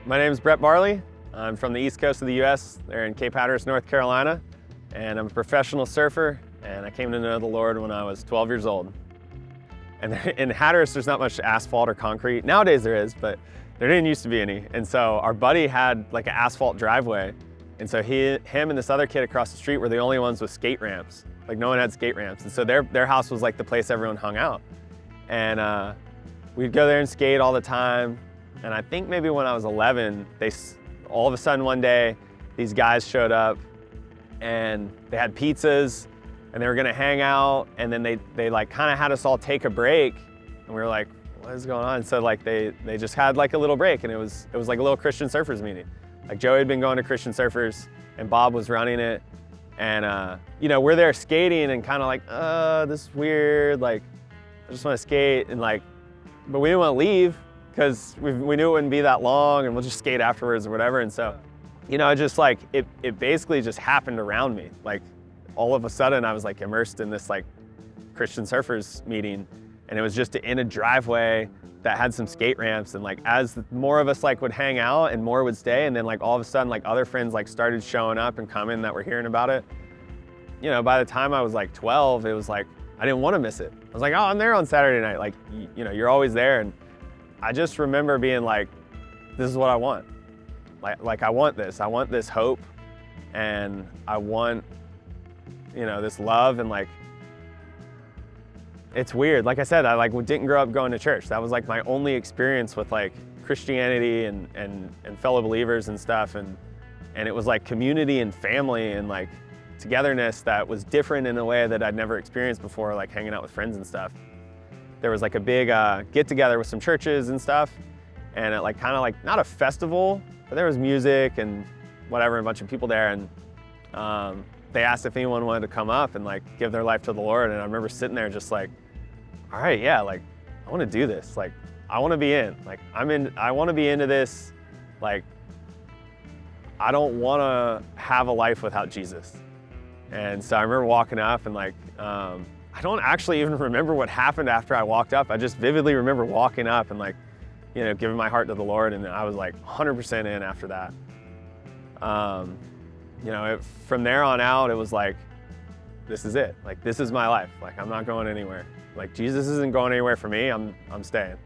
My name is Brett Barley. I'm from the east coast of the U.S. They're in Cape Hatteras, North Carolina, and I'm a professional surfer, and I came to know the Lord when I was 12 years old. And in Hatteras, there's not much asphalt or concrete. Nowadays there is, but there didn't used to be any. And so our buddy had like an asphalt driveway, and so him and this other kid across the street were the only ones with skate ramps. Like no one had skate ramps, and so their house was like the place everyone hung out. And we'd go there and skate all the time. And I think maybe when I was 11, all of a sudden one day, these guys showed up and they had pizzas and they were gonna hang out, and then they like kind of had us all take a break, and we were like, what is going on? So like they just had like a little break, and it was like a little Christian Surfers meeting. Like Joey had been going to Christian Surfers and Bob was running it. And you know, we're there skating and kind of like, this is weird, like I just want to skate, and like, but we didn't want to leave because we knew it wouldn't be that long and we'll just skate afterwards or whatever. And so, you know, just like, it basically just happened around me. Like all of a sudden I was like immersed in this like Christian Surfers meeting, and it was just in a driveway that had some skate ramps. And like, as more of us like would hang out and more would stay, and then like all of a sudden like other friends like started showing up and coming that were hearing about it. You know, by the time I was like 12, it was like, I didn't want to miss it. I was like, oh, I'm there on Saturday night. Like, you know, you're always there. And I just remember being like, this is what I want. Like I want this hope, and I want, you know, this love. And like, it's weird. Like I said, I like didn't grow up going to church. That was like my only experience with like Christianity and fellow believers and stuff. And it was like community and family and like togetherness that was different in a way that I'd never experienced before, like hanging out with friends and stuff. There was like a big get together with some churches and stuff, and it like kind of like, not a festival, but there was music and whatever, a bunch of people there, and they asked if anyone wanted to come up and like give their life to the Lord. And I remember sitting there just like, all right, yeah, like I want to do this. Like I want to be in, like I want to be into this. Like I don't want to have a life without Jesus. And so I remember walking up and like, I don't actually even remember what happened after I walked up. I just vividly remember walking up and like, you know, giving my heart to the Lord, and I was like 100% in after that. You know, from there on out, it was like, this is it. Like, this is my life. Like, I'm not going anywhere. Like, Jesus isn't going anywhere for me. I'm staying.